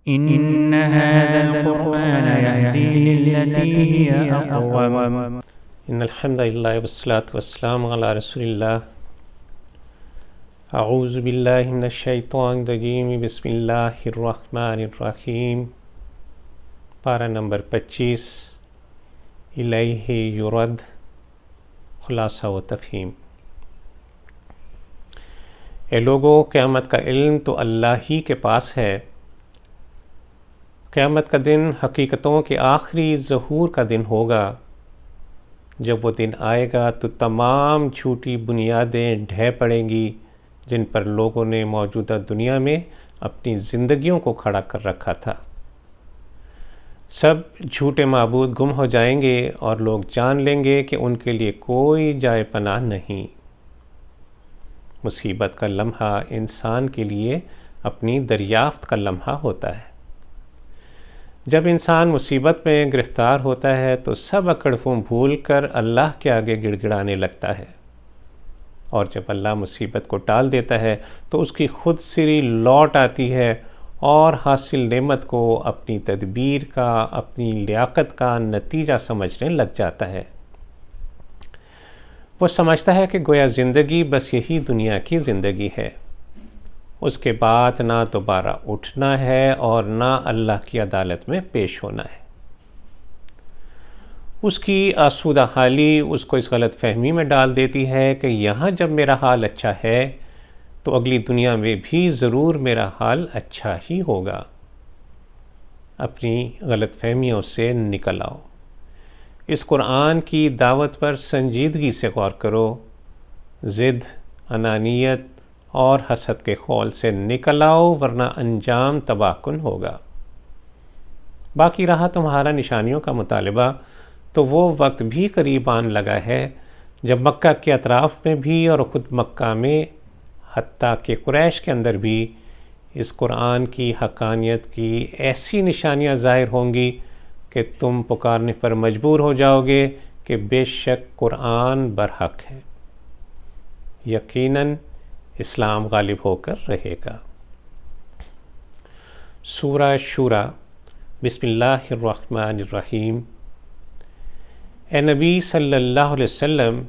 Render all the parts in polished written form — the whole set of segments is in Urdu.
إن هذا القرآن يهدي للتي هي أقوم. ان الحمد للہ والصلاة والسلام علی رسول اللہ. اعوذ باللہ من الشیطان الرجیم. بسم اللہ الرحمن الرحیم. پارہ نمبر 25. الیہ یرد. خلاصہ و تفہیم. اے لوگو، قیامت کا علم تو اللہ ہی کے پاس ہے. قیامت کا دن حقیقتوں کے آخری ظہور کا دن ہوگا. جب وہ دن آئے گا تو تمام جھوٹی بنیادیں ڈھہ پڑیں گی جن پر لوگوں نے موجودہ دنیا میں اپنی زندگیوں کو کھڑا کر رکھا تھا. سب جھوٹے معبود گم ہو جائیں گے اور لوگ جان لیں گے کہ ان کے لیے کوئی جائے پناہ نہیں. مصیبت کا لمحہ انسان کے لیے اپنی دریافت کا لمحہ ہوتا ہے. جب انسان مصیبت میں گرفتار ہوتا ہے تو سب اکڑ فون بھول کر اللہ کے آگے گڑ گڑانے لگتا ہے، اور جب اللہ مصیبت کو ٹال دیتا ہے تو اس کی خود سری لوٹ آتی ہے اور حاصل نعمت کو اپنی تدبیر کا، اپنی لیاقت کا نتیجہ سمجھنے لگ جاتا ہے. وہ سمجھتا ہے کہ گویا زندگی بس یہی دنیا کی زندگی ہے، اس کے بعد نہ دوبارہ اٹھنا ہے اور نہ اللہ کی عدالت میں پیش ہونا ہے. اس کی آسودہ حالی اس کو اس غلط فہمی میں ڈال دیتی ہے کہ یہاں جب میرا حال اچھا ہے تو اگلی دنیا میں بھی ضرور میرا حال اچھا ہی ہوگا. اپنی غلط فہمیوں سے نکل آؤ. اس قرآن کی دعوت پر سنجیدگی سے غور کرو. ضد، انانیت اور حسد کے خول سے نکل آؤ، ورنہ انجام تباہ کن ہوگا. باقی رہا تمہارا نشانیوں کا مطالبہ، تو وہ وقت بھی قریب آن لگا ہے جب مکہ کے اطراف میں بھی اور خود مکہ میں، حتیٰ کہ قریش کے اندر بھی، اس قرآن کی حقانیت کی ایسی نشانیاں ظاہر ہوں گی کہ تم پکارنے پر مجبور ہو جاؤ گے کہ بے شک قرآن برحق ہے. یقیناً اسلام غالب ہو کر رہے گا. سورہ شورى. بسم اللہ الرحمن الرحیم. اے نبی صلی اللہ علیہ وسلم،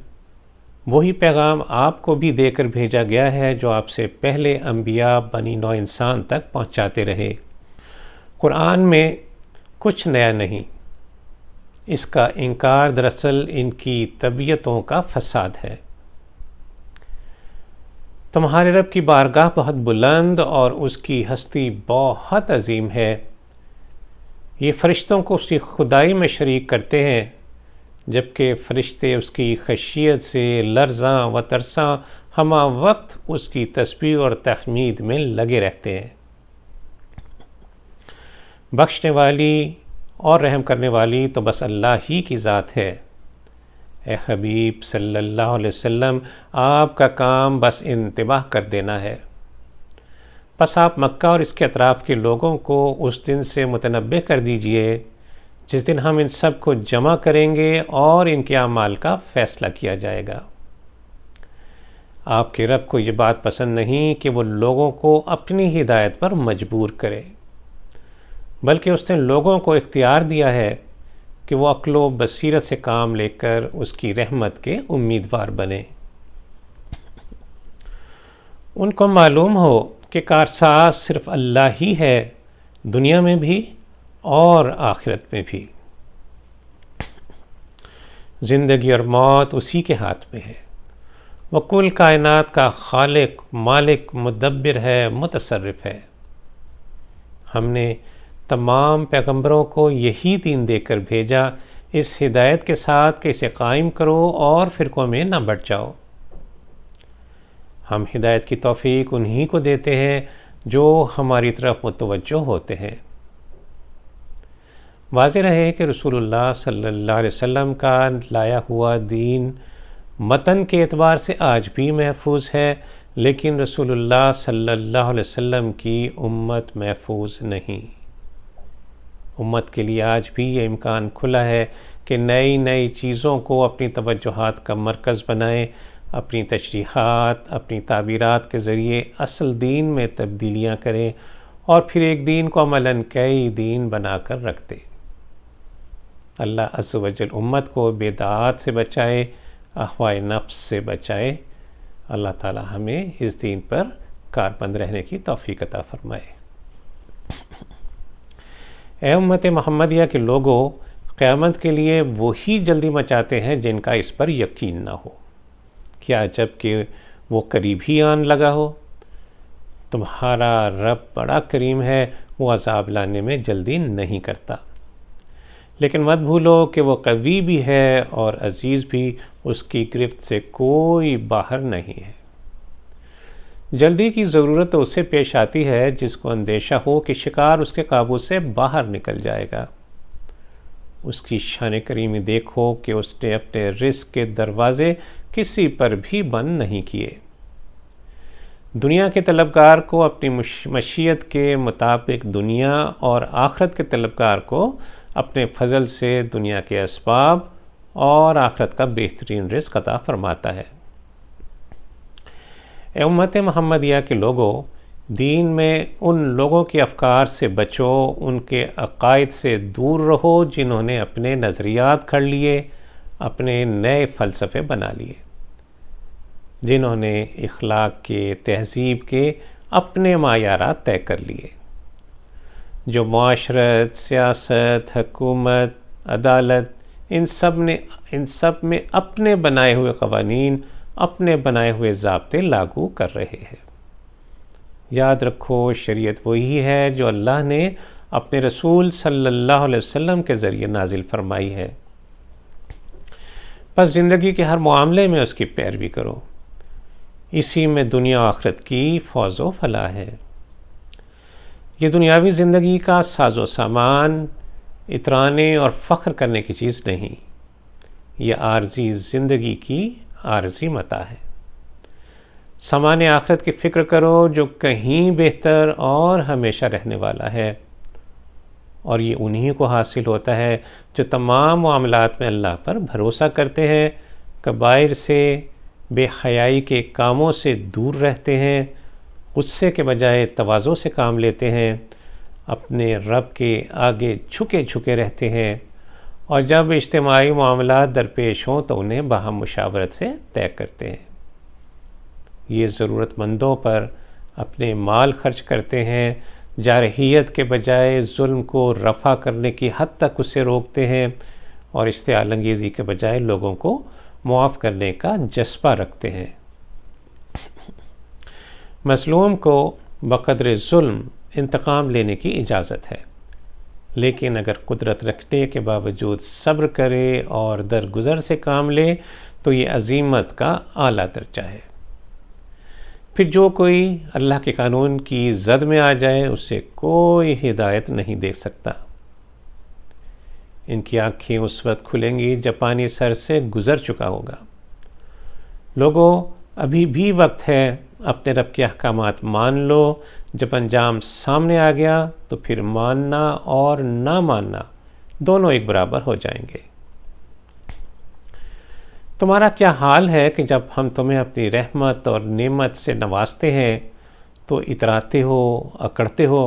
وہی پیغام آپ کو بھی دے کر بھیجا گیا ہے جو آپ سے پہلے انبیاء بنی نوع انسان تک پہنچاتے رہے. قرآن میں کچھ نیا نہیں. اس کا انکار دراصل ان کی طبیعتوں کا فساد ہے. تمہارے رب کی بارگاہ بہت بلند اور اس کی ہستی بہت عظیم ہے. یہ فرشتوں کو اس کی خدائی میں شریک کرتے ہیں، جبکہ فرشتے اس کی خشیت سے لرزاں و ترساں ہمہ وقت اس کی تسبیح اور تحمید میں لگے رہتے ہیں. بخشنے والی اور رحم کرنے والی تو بس اللہ ہی کی ذات ہے. اے حبیب صلی اللہ علیہ وسلم، آپ کا کام بس انتباہ کر دینا ہے. بس آپ مکہ اور اس کے اطراف کے لوگوں کو اس دن سے متنبہ کر دیجئے جس دن ہم ان سب کو جمع کریں گے اور ان کے اعمال کا فیصلہ کیا جائے گا. آپ کے رب کو یہ بات پسند نہیں کہ وہ لوگوں کو اپنی ہدایت پر مجبور کرے، بلکہ اس نے لوگوں کو اختیار دیا ہے کہ وہ عقل و بصیرت سے کام لے کر اس کی رحمت کے امیدوار بنیں. ان کو معلوم ہو کہ کارساز صرف اللہ ہی ہے، دنیا میں بھی اور آخرت میں بھی. زندگی اور موت اسی کے ہاتھ میں ہے. وہ کل کائنات کا خالق، مالک، مدبر ہے، متصرف ہے. ہم نے تمام پیغمبروں کو یہی دین دے کر بھیجا، اس ہدایت کے ساتھ کہ اسے قائم کرو اور فرقوں میں نہ بٹ جاؤ. ہم ہدایت کی توفیق انہی کو دیتے ہیں جو ہماری طرف متوجہ ہوتے ہیں. واضح رہے کہ رسول اللہ صلی اللہ علیہ وسلم کا لایا ہوا دین متن کے اعتبار سے آج بھی محفوظ ہے، لیکن رسول اللہ صلی اللہ علیہ وسلم کی امت محفوظ نہیں. امت کے لیے آج بھی یہ امکان کھلا ہے کہ نئی نئی چیزوں کو اپنی توجہات کا مرکز بنائیں، اپنی تشریحات، اپنی تعبیرات کے ذریعے اصل دین میں تبدیلیاں کریں اور پھر ایک دین کو عملاً کئی دین بنا کر رکھ دے۔ اللہ عز و جل امت کو بدعات سے بچائے، اہواء نفس سے بچائے۔ اللہ تعالی ہمیں اس دین پر کاربند رہنے کی توفیق عطا فرمائے۔ اے امت محمدیہ کے لوگوں، قیامت کے لیے وہی جلدی مچاتے ہیں جن کا اس پر یقین نہ ہو۔ کیا جب کہ وہ قریب ہی آن لگا ہو؟ تمہارا رب بڑا کریم ہے، وہ عذاب لانے میں جلدی نہیں کرتا، لیکن مت بھولو کہ وہ قوی بھی ہے اور عزیز بھی، اس کی گرفت سے کوئی باہر نہیں ہے۔ جلدی کی ضرورت تو اسے پیش آتی ہے جس کو اندیشہ ہو کہ شکار اس کے قابو سے باہر نکل جائے گا۔ اس کی شان کریمی دیکھو کہ اس نے اپنے رزق کے دروازے کسی پر بھی بند نہیں کیے۔ دنیا کے طلبگار کو اپنی مشیت کے مطابق دنیا اور آخرت کے طلبگار کو اپنے فضل سے دنیا کے اسباب اور آخرت کا بہترین رزق عطا فرماتا ہے۔ اے امت محمدیہ کے لوگوں، دین میں ان لوگوں کے افکار سے بچو، ان کے عقائد سے دور رہو جنہوں نے اپنے نظریات گھڑ لیے، اپنے نئے فلسفے بنا لیے، جنہوں نے اخلاق کے، تہذیب کے اپنے معیارات طے کر لیے، جو معاشرت، سیاست، حکومت، عدالت، ان سب میں اپنے بنائے ہوئے قوانین، اپنے بنائے ہوئے ضابطے لاگو کر رہے ہیں۔ یاد رکھو، شریعت وہی ہے جو اللہ نے اپنے رسول صلی اللہ علیہ وسلم کے ذریعے نازل فرمائی ہے۔ بس زندگی کے ہر معاملے میں اس کی پیروی کرو، اسی میں دنیا و آخرت کی فوز و فلاح ہے۔ یہ دنیاوی زندگی کا ساز و سامان اترانے اور فخر کرنے کی چیز نہیں، یہ عارضی زندگی کی عارضی متاع ہے۔ سامان آخرت کی فکر کرو جو کہیں بہتر اور ہمیشہ رہنے والا ہے، اور یہ انہی کو حاصل ہوتا ہے جو تمام معاملات میں اللہ پر بھروسہ کرتے ہیں، کبائر سے، بے حیائی کے کاموں سے دور رہتے ہیں، غصے کے بجائے تواضع سے کام لیتے ہیں، اپنے رب کے آگے جھکے رہتے ہیں، اور جب اجتماعی معاملات درپیش ہوں تو انہیں باہم مشاورت سے طے کرتے ہیں۔ یہ ضرورت مندوں پر اپنے مال خرچ کرتے ہیں، جارحیت کے بجائے ظلم کو رفع کرنے کی حد تک اسے روکتے ہیں، اور اشتعال انگیزی کے بجائے لوگوں کو معاف کرنے کا جذبہ رکھتے ہیں۔ مظلوم کو بقدر ظلم انتقام لینے کی اجازت ہے، لیکن اگر قدرت رکھنے کے باوجود صبر کرے اور درگزر سے کام لے تو یہ عزیمت کا اعلیٰ درجہ ہے۔ پھر جو کوئی اللہ کے قانون کی زد میں آ جائے اسے کوئی ہدایت نہیں دے سکتا۔ ان کی آنکھیں اس وقت کھلیں گی جب پانی سر سے گزر چکا ہوگا۔ لوگوں، ابھی بھی وقت ہے، اپنے رب کے احکامات مان لو۔ جب انجام سامنے آ گیا تو پھر ماننا اور نہ ماننا دونوں ایک برابر ہو جائیں گے۔ تمہارا کیا حال ہے کہ جب ہم تمہیں اپنی رحمت اور نعمت سے نوازتے ہیں تو اتراتے ہو، اکڑتے ہو،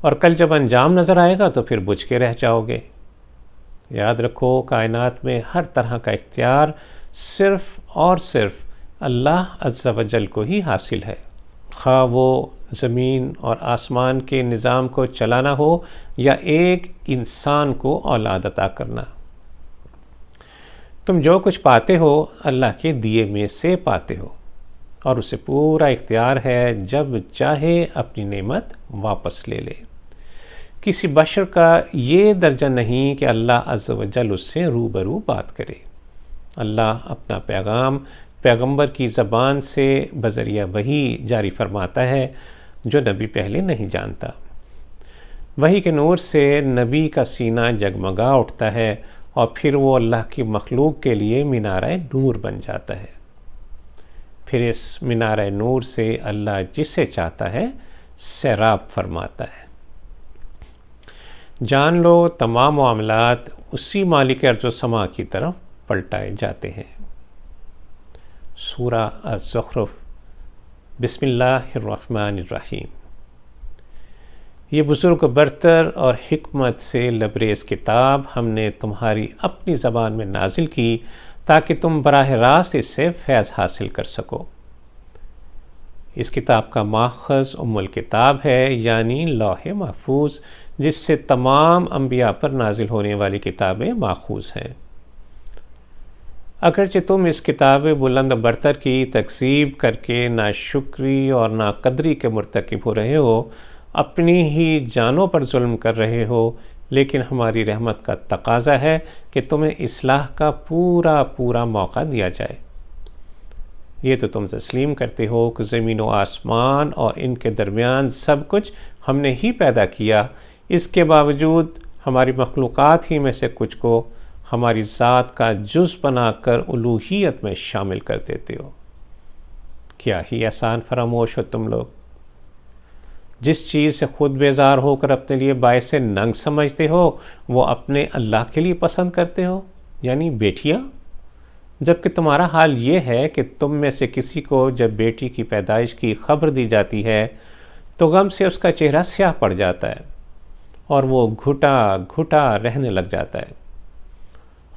اور کل جب انجام نظر آئے گا تو پھر بجھ کے رہ جاؤ گے۔ یاد رکھو، کائنات میں ہر طرح کا اختیار صرف اور صرف اللہ عز و جل کو ہی حاصل ہے، خواہ وہ زمین اور آسمان کے نظام کو چلانا ہو یا ایک انسان کو اولاد عطا کرنا۔ تم جو کچھ پاتے ہو اللہ کے دیے میں سے پاتے ہو، اور اسے پورا اختیار ہے جب چاہے اپنی نعمت واپس لے لے۔ کسی بشر کا یہ درجہ نہیں کہ اللہ عز و جل اس سے روبرو بات کرے۔ اللہ اپنا پیغام پیغمبر کی زبان سے بذریعہ وحی جاری فرماتا ہے جو نبی پہلے نہیں جانتا۔ وحی کے نور سے نبی کا سینہ جگمگا اٹھتا ہے، اور پھر وہ اللہ کی مخلوق کے لیے مینارہ نور بن جاتا ہے۔ پھر اس مینارہ نور سے اللہ جسے چاہتا ہے سیراب فرماتا ہے۔ جان لو، تمام معاملات اسی مالک ارض و سما کی طرف پلٹائے جاتے ہیں۔ سورہ الزخرف، بسم اللہ الرحمن الرحیم۔ یہ بزرگ برتر اور حکمت سے لبریز کتاب ہم نے تمہاری اپنی زبان میں نازل کی تاکہ تم براہ راست اس سے فیض حاصل کر سکو۔ اس کتاب کا ماخذ ام الکتاب ہے، یعنی لوح محفوظ، جس سے تمام انبیاء پر نازل ہونے والی کتابیں ماخوذ ہیں۔ اگرچہ تم اس کتاب بلند برتر کی تکذیب کر کے ناشکری اور ناقدری کے مرتکب ہو رہے ہو، اپنی ہی جانوں پر ظلم کر رہے ہو، لیکن ہماری رحمت کا تقاضا ہے کہ تمہیں اصلاح کا پورا پورا موقع دیا جائے۔ یہ تو تم تسلیم کرتے ہو کہ زمین و آسمان اور ان کے درمیان سب کچھ ہم نے ہی پیدا کیا، اس کے باوجود ہماری مخلوقات ہی میں سے کچھ کو ہماری ذات کا جز بنا کر الوہیت میں شامل کر دیتے ہو۔ کیا ہی احسان فراموش ہو تم لوگ۔ جس چیز سے خود بیزار ہو کر اپنے لیے باعث ننگ سمجھتے ہو، وہ اپنے اللہ کے لیے پسند کرتے ہو، یعنی بیٹیاں، جبکہ تمہارا حال یہ ہے کہ تم میں سے کسی کو جب بیٹی کی پیدائش کی خبر دی جاتی ہے تو غم سے اس کا چہرہ سیاہ پڑ جاتا ہے اور وہ گھٹا گھٹا رہنے لگ جاتا ہے۔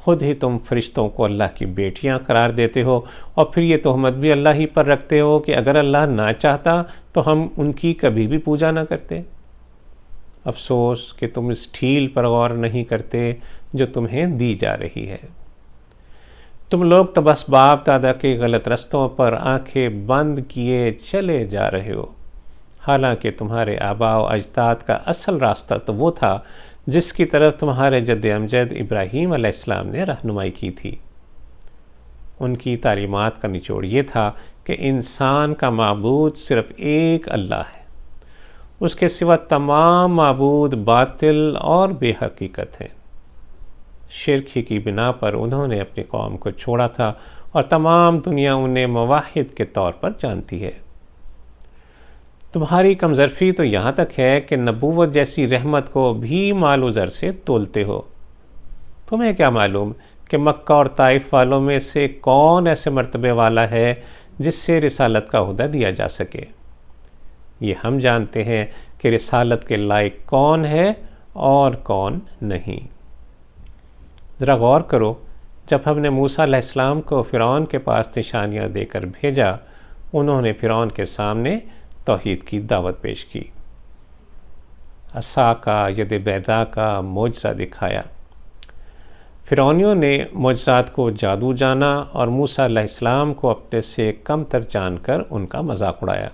خود ہی تم فرشتوں کو اللہ کی بیٹیاں قرار دیتے ہو اور پھر یہ تہمت بھی اللہ ہی پر رکھتے ہو کہ اگر اللہ نہ چاہتا تو ہم ان کی کبھی بھی پوجا نہ کرتے۔ افسوس کہ تم اس ڈھیل پر غور نہیں کرتے جو تمہیں دی جا رہی ہے۔ تم لوگ تو بس باپ دادا کے غلط رستوں پر آنکھیں بند کیے چلے جا رہے ہو، حالانکہ تمہارے آباء و اجداد کا اصل راستہ تو وہ تھا جس کی طرف تمہارے جد امجد ابراہیم علیہ السلام نے رہنمائی کی تھی۔ ان کی تعلیمات کا نچوڑ یہ تھا کہ انسان کا معبود صرف ایک اللہ ہے، اس کے سوا تمام معبود باطل اور بے حقیقت ہیں۔ شرک ہی کی بنا پر انہوں نے اپنی قوم کو چھوڑا تھا اور تمام دنیا انہیں موحد کے طور پر جانتی ہے۔ تمہاری کمظرفی تو یہاں تک ہے کہ نبوت جیسی رحمت کو بھی مال و زر سے تولتے ہو۔ تمہیں کیا معلوم کہ مکہ اور طائف والوں میں سے کون ایسے مرتبے والا ہے جس سے رسالت کا عہدہ دیا جا سکے؟ یہ ہم جانتے ہیں کہ رسالت کے لائق کون ہے اور کون نہیں۔ ذرا غور کرو، جب ہم نے موسیٰ علیہ السلام کو فرعون کے پاس نشانیاں دے کر بھیجا، انہوں نے فرعون کے سامنے توحید کی دعوت پیش کی، عصا کا ید بیضاء کا معجزہ دکھایا۔ فرعونیوں نے معجزات کو جادو جانا اور موسیٰ علیہ السلام کو اپنے سے کم تر جان کر ان کا مذاق اڑایا۔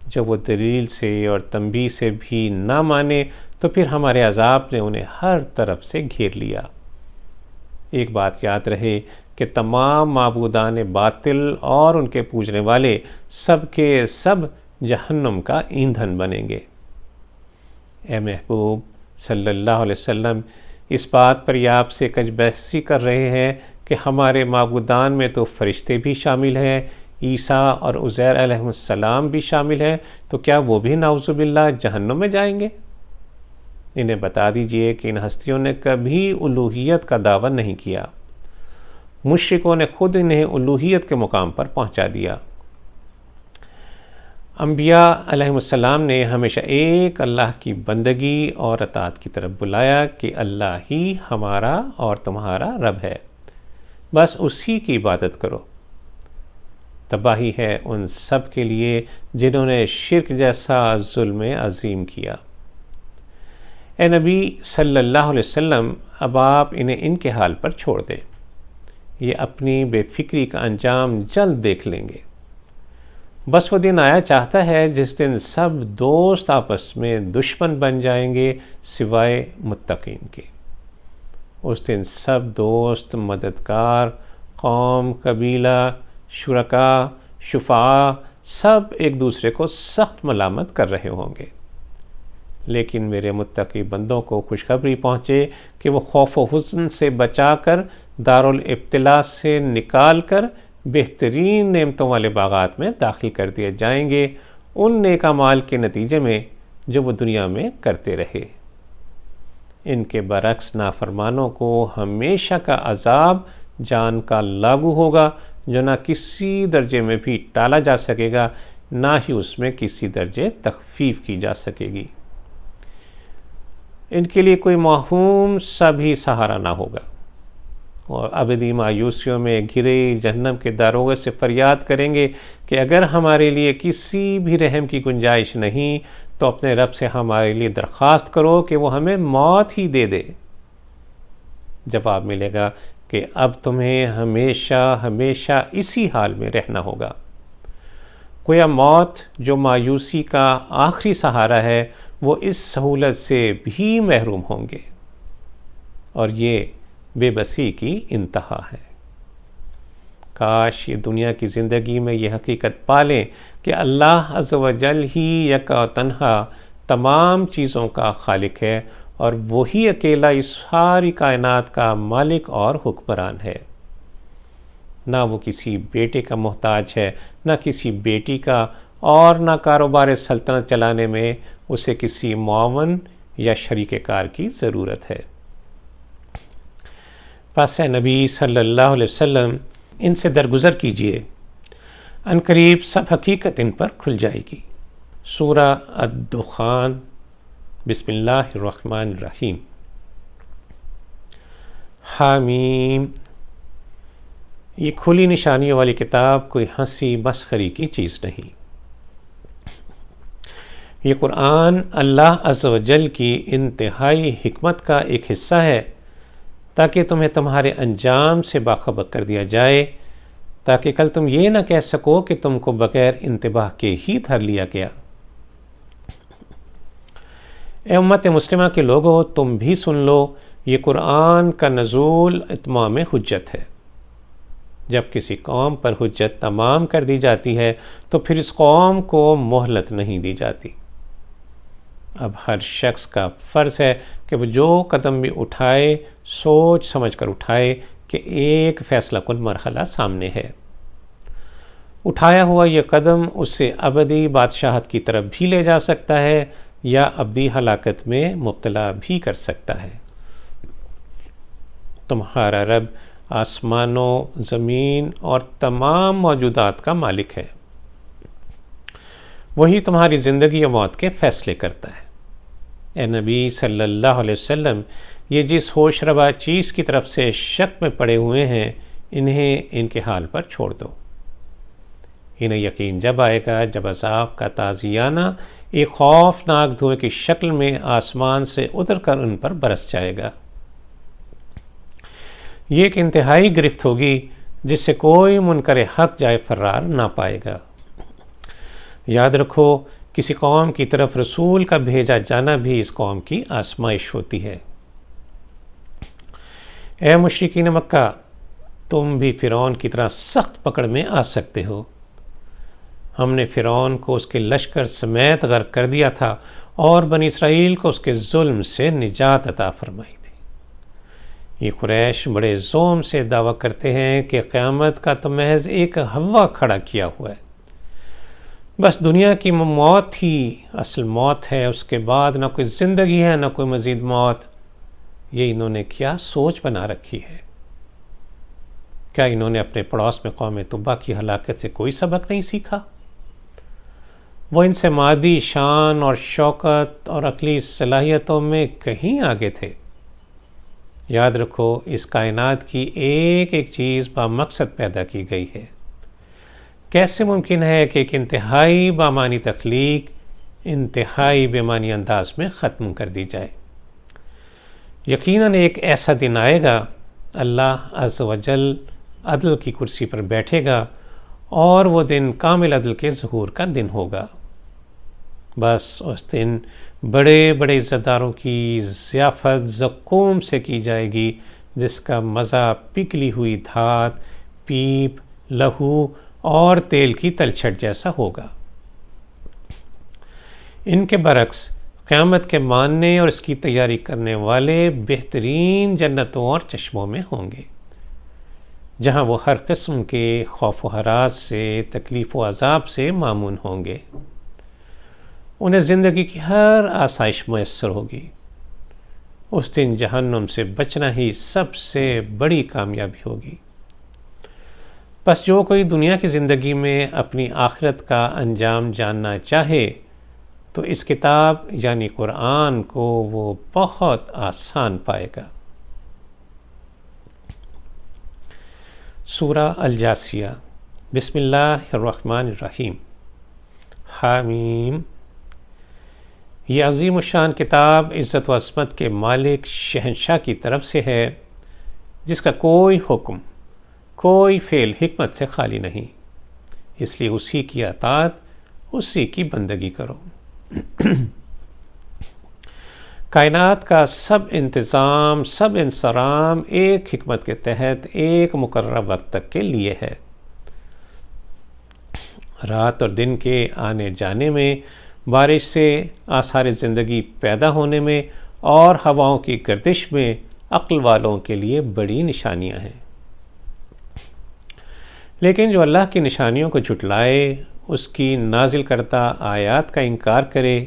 جب وہ دلیل سے اور تنبیہ سے بھی نہ مانے تو پھر ہمارے عذاب نے انہیں ہر طرف سے گھیر لیا۔ ایک بات یاد رہے کہ تمام معبودان باطل اور ان کے پوجنے والے سب کے سب جہنم کا ایندھن بنیں گے۔ اے محبوب صلی اللہ علیہ وسلم، اس بات پر یہ آپ سے کج بحثی کر رہے ہیں کہ ہمارے معبودان میں تو فرشتے بھی شامل ہیں، عیسیٰ اور عزیر علیہ السلام بھی شامل ہیں، تو کیا وہ بھی نعوذ باللہ جہنم میں جائیں گے؟ انہیں بتا دیجئے کہ ان ہستیوں نے کبھی الوہیت کا دعویٰ نہیں کیا، مشرکوں نے خود انہیں الوہیت کے مقام پر پہنچا دیا۔ انبیاء علیہ السلام نے ہمیشہ ایک اللہ کی بندگی اور اطاعت کی طرف بلایا کہ اللہ ہی ہمارا اور تمہارا رب ہے، بس اسی کی عبادت کرو۔ تباہی ہے ان سب کے لیے جنہوں نے شرک جیسا ظلم عظیم کیا۔ اے نبی صلی اللہ علیہ وسلم، اب آپ انہیں ان کے حال پر چھوڑ دیں، یہ اپنی بے فکری کا انجام جلد دیکھ لیں گے۔ بس وہ دن آیا چاہتا ہے جس دن سب دوست آپس میں دشمن بن جائیں گے سوائے متقین کے۔ اس دن سب دوست، مددگار، قوم، قبیلہ، شرکاء، شفعاء سب ایک دوسرے کو سخت ملامت کر رہے ہوں گے، لیکن میرے متقی بندوں کو خوشخبری پہنچے کہ وہ خوف و حزن سے بچا کر دارالابتلاء سے نکال کر بہترین نعمتوں والے باغات میں داخل کر دیے جائیں گے، ان نیک اعمال کے نتیجے میں جو وہ دنیا میں کرتے رہے۔ ان کے برعکس نافرمانوں کو ہمیشہ کا عذاب جان کا لاگو ہوگا، جو نہ کسی درجے میں بھی ٹالا جا سکے گا، نہ ہی اس میں کسی درجے تخفیف کی جا سکے گی۔ ان کے لیے کوئی موہوم سا بھی سہارا نہ ہوگا، اور ابدی مایوسیوں میں گھرے جہنم کے داروغے سے فریاد کریں گے کہ اگر ہمارے لیے کسی بھی رحم کی گنجائش نہیں تو اپنے رب سے ہمارے لیے درخواست کرو کہ وہ ہمیں موت ہی دے دے۔ جواب ملے گا کہ اب تمہیں ہمیشہ ہمیشہ اسی حال میں رہنا ہوگا۔ گویا موت جو مایوسی کا آخری سہارا ہے وہ اس سہولت سے بھی محروم ہوں گے، اور یہ بے بسی کی انتہا ہے۔ کاش یہ دنیا کی زندگی میں یہ حقیقت پالیں کہ اللہ عز و جل ہی یکا تنہا تمام چیزوں کا خالق ہے، اور وہی اکیلا اس ساری کائنات کا مالک اور حکمران ہے۔ نہ وہ کسی بیٹے کا محتاج ہے، نہ کسی بیٹی کا، اور نہ کاروبار سلطنت چلانے میں اسے کسی معاون یا شریک کار کی ضرورت ہے۔ پس اے نبی صلی اللہ علیہ وسلم ان سے درگزر کیجئے، ان قریب سب حقیقت ان پر کھل جائے گی۔ سورہ الدخان، بسم اللہ الرحمن الرحیم۔ حامیم، یہ کھلی نشانیوں والی کتاب کوئی ہنسی مسخری کی چیز نہیں۔ یہ قرآن اللہ عز و جل کی انتہائی حکمت کا ایک حصہ ہے تاکہ تمہیں تمہارے انجام سے باخبر کر دیا جائے، تاکہ کل تم یہ نہ کہہ سکو کہ تم کو بغیر انتباہ کے ہی دھر لیا گیا۔ اے امت مسلمہ کے لوگو، تم بھی سن لو، یہ قرآن کا نزول اتمام حجت ہے۔ جب کسی قوم پر حجت تمام کر دی جاتی ہے تو پھر اس قوم کو مہلت نہیں دی جاتی۔ اب ہر شخص کا فرض ہے کہ وہ جو قدم بھی اٹھائے سوچ سمجھ کر اٹھائے کہ ایک فیصلہ کن مرحلہ سامنے ہے۔ اٹھایا ہوا یہ قدم اسے ابدی بادشاہت کی طرف بھی لے جا سکتا ہے یا ابدی ہلاکت میں مبتلا بھی کر سکتا ہے۔ تمہارا رب آسمانوں، زمین اور تمام موجودات کا مالک ہے۔ وہی تمہاری زندگی و موت کے فیصلے کرتا ہے۔ اے نبی صلی اللہ علیہ وسلم، یہ جس ہوش ربا چیز کی طرف سے شک میں پڑے ہوئے ہیں انہیں ان کے حال پر چھوڑ دو۔ انہیں یقین جب آئے گا جب عذاب کا تازیانہ ایک خوفناک دھوئے کی شکل میں آسمان سے اتر کر ان پر برس جائے گا۔ یہ ایک انتہائی گرفت ہوگی جس سے کوئی منکر حق جائے فرار نہ پائے گا۔ یاد رکھو، کسی قوم کی طرف رسول کا بھیجا جانا بھی اس قوم کی آزمائش ہوتی ہے۔ اے مشرکین مکہ، تم بھی فرعون کی طرح سخت پکڑ میں آ سکتے ہو۔ ہم نے فرعون کو اس کے لشکر سمیت غرق کر دیا تھا اور بنی اسرائیل کو اس کے ظلم سے نجات عطا فرمائی تھی۔ یہ قریش بڑے زوم سے دعویٰ کرتے ہیں کہ قیامت کا تو محض ایک ہوا کھڑا کیا ہوا ہے، بس دنیا کی موت ہی اصل موت ہے، اس کے بعد نہ کوئی زندگی ہے نہ کوئی مزید موت۔ یہ انہوں نے کیا سوچ بنا رکھی ہے؟ کیا انہوں نے اپنے پڑوس میں قوم تبا کی ہلاکت سے کوئی سبق نہیں سیکھا؟ وہ ان سے مادی شان اور شوکت اور عقلی صلاحیتوں میں کہیں آگے تھے۔ یاد رکھو، اس کائنات کی ایک ایک چیز بامقصد پیدا کی گئی ہے۔ کیسے ممکن ہے کہ ایک انتہائی بامانی تخلیق انتہائی بے معنی انداز میں ختم کر دی جائے؟ یقیناً ایک ایسا دن آئے گا، اللہ عز و جل عدل کی کرسی پر بیٹھے گا اور وہ دن کامل عدل کے ظہور کا دن ہوگا۔ بس اس دن بڑے بڑے عزت داروں کی ضیافت زقوم سے کی جائے گی، جس کا مزہ پگھلی ہوئی دھات، پیپ، لہو اور تیل کی تلچھٹ جیسا ہوگا۔ ان کے برعکس قیامت کے ماننے اور اس کی تیاری کرنے والے بہترین جنتوں اور چشموں میں ہوں گے، جہاں وہ ہر قسم کے خوف و ہراس سے، تکلیف و عذاب سے مامون ہوں گے۔ انہیں زندگی کی ہر آسائش میسر ہوگی۔ اس دن جہنم سے بچنا ہی سب سے بڑی کامیابی ہوگی۔ بس جو کوئی دنیا کی زندگی میں اپنی آخرت کا انجام جاننا چاہے تو اس کتاب یعنی قرآن کو وہ بہت آسان پائے گا۔ سورہ الجاثیہ، بسم اللہ الرحمن الرحیم، حامیم۔ یہ عظیم الشان کتاب عزت و عظمت کے مالک شہنشاہ کی طرف سے ہے، جس کا کوئی حکم، کوئی فعل حکمت سے خالی نہیں، اس لیے اسی کی اطاعت، اسی کی بندگی کرو۔ کائنات کا سب انتظام، سب انصرام ایک حکمت کے تحت ایک مقررہ وقت تک کے لیے ہے۔ رات اور دن کے آنے جانے میں، بارش سے آثار زندگی پیدا ہونے میں اور ہواؤں کی گردش میں عقل والوں کے لیے بڑی نشانیاں ہیں۔ لیکن جو اللہ کی نشانیوں کو جھٹلائے، اس کی نازل کردہ آیات کا انکار کرے،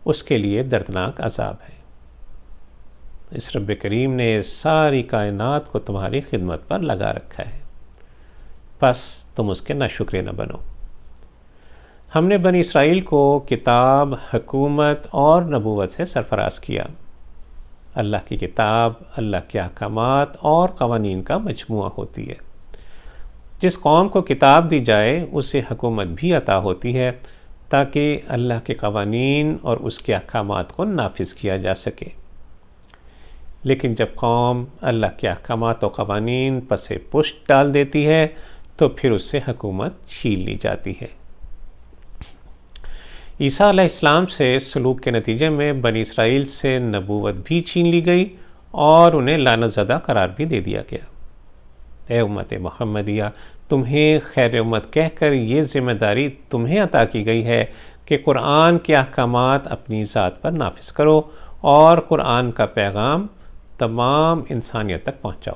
اس کے لیے دردناک عذاب ہے۔ اس رب کریم نے ساری کائنات کو تمہاری خدمت پر لگا رکھا ہے، بس تم اس کے ناشکرے نہ بنو۔ ہم نے بنی اسرائیل کو کتاب، حکومت اور نبوت سے سرفراز کیا۔ اللہ کی کتاب اللہ کے احکامات اور قوانین کا مجموعہ ہوتی ہے۔ جس قوم کو کتاب دی جائے اسے حکومت بھی عطا ہوتی ہے تاکہ اللہ کے قوانین اور اس کے احکامات کو نافذ کیا جا سکے۔ لیکن جب قوم اللہ کے احکامات و قوانین پس پشت ڈال دیتی ہے تو پھر اس سے حکومت چھین لی جاتی ہے۔ عیسیٰ علیہ السلام سے سلوک کے نتیجے میں بنی اسرائیل سے نبوت بھی چھین لی گئی اور انہیں لعنت زدہ قرار بھی دے دیا گیا۔ اے امت محمدیہ، تمہیں خیر امت کہہ کر یہ ذمہ داری تمہیں عطا کی گئی ہے کہ قرآن کے احکامات اپنی ذات پر نافذ کرو اور قرآن کا پیغام تمام انسانیت تک پہنچاؤ۔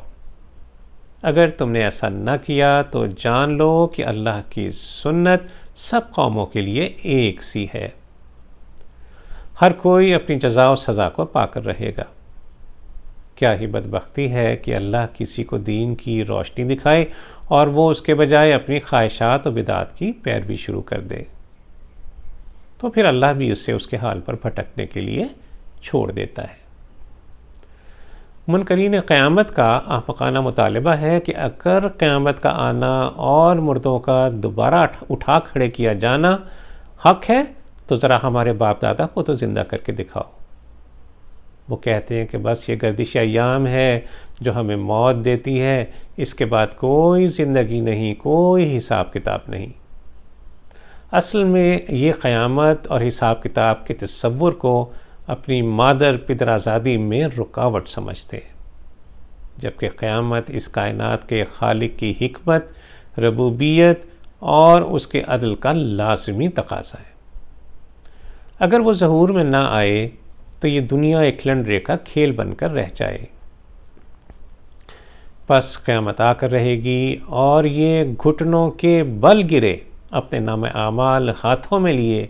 اگر تم نے ایسا نہ کیا تو جان لو کہ اللہ کی سنت سب قوموں کے لیے ایک سی ہے، ہر کوئی اپنی جزا و سزا کو پا کر رہے گا۔ کیا ہی بدبختی ہے کہ اللہ کسی کو دین کی روشنی دکھائے اور وہ اس کے بجائے اپنی خواہشات و بدعات کی پیروی شروع کر دے، تو پھر اللہ بھی اسے اس کے حال پر بھٹکنے کے لیے چھوڑ دیتا ہے۔ منکرین قیامت کا احمقانہ مطالبہ ہے کہ اگر قیامت کا آنا اور مردوں کا دوبارہ اٹھا کھڑے کیا جانا حق ہے تو ذرا ہمارے باپ دادا کو تو زندہ کر کے دکھاؤ۔ وہ کہتے ہیں کہ بس یہ گردش ایام ہے جو ہمیں موت دیتی ہے، اس کے بعد کوئی زندگی نہیں، کوئی حساب کتاب نہیں۔ اصل میں یہ قیامت اور حساب کتاب کے تصور کو اپنی مادر پدر آزادی میں رکاوٹ سمجھتے ہیں، جبکہ قیامت اس کائنات کے خالق کی حکمت، ربوبیت اور اس کے عدل کا لازمی تقاضا ہے۔ اگر وہ ظہور میں نہ آئے تو یہ دنیا ایک لنڈرے کا کھیل بن کر رہ جائے۔ پس قیامت آ کر رہے گی اور یہ گھٹنوں کے بل گرے اپنے نام اعمال ہاتھوں میں لیے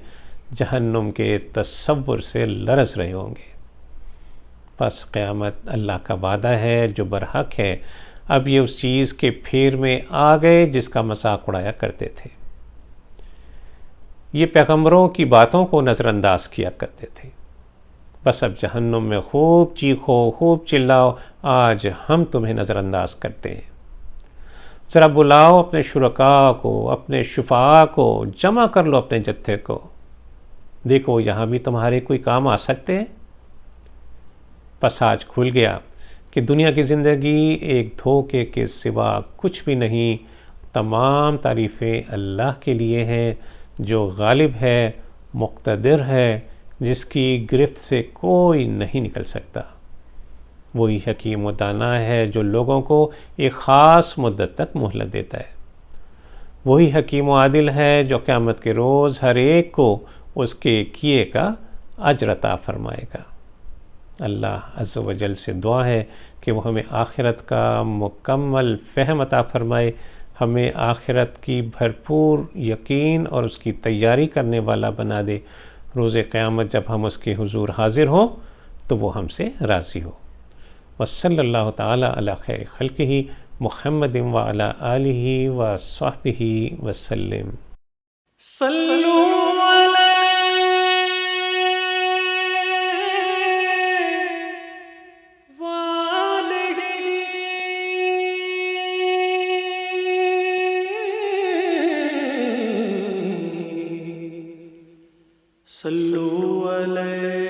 جہنم کے تصور سے لرز رہے ہوں گے۔ پس قیامت اللہ کا وعدہ ہے جو برحق ہے۔ اب یہ اس چیز کے پھیر میں آ گئے جس کا مذاق اڑایا کرتے تھے۔ یہ پیغمبروں کی باتوں کو نظر انداز کیا کرتے تھے۔ بس اب جہنم میں خوب چیخو، خوب چلاؤ، آج ہم تمہیں نظر انداز کرتے ہیں۔ ذرا بلاؤ اپنے شرکاء کو، اپنے شفعاء کو، جمع کر لو اپنے جتھے کو، دیکھو یہاں بھی تمہارے کوئی کام آ سکتے ہیں۔ پس آج کھل گیا کہ دنیا کی زندگی ایک دھوکے کے سوا کچھ بھی نہیں۔ تمام تعریفیں اللہ کے لیے ہیں جو غالب ہے، مقتدر ہے، جس کی گرفت سے کوئی نہیں نکل سکتا۔ وہی حکیم و دانا ہے جو لوگوں کو ایک خاص مدت تک مہلت دیتا ہے۔ وہی حکیم و عادل ہے جو قیامت کے روز ہر ایک کو اس کے کیے کا اجر عطا فرمائے گا۔ اللہ عز و جل سے دعا ہے کہ وہ ہمیں آخرت کا مکمل فہم عطا فرمائے، ہمیں آخرت کی بھرپور یقین اور اس کی تیاری کرنے والا بنا دے۔ روز قیامت جب ہم اس کے حضور حاضر ہوں تو وہ ہم سے راضی ہو۔ وصلی اللہ تعالی علی خیر خلقہ محمد وعلی آلہ وصحبہ وسلم۔ صلوا علی صلوا علیہ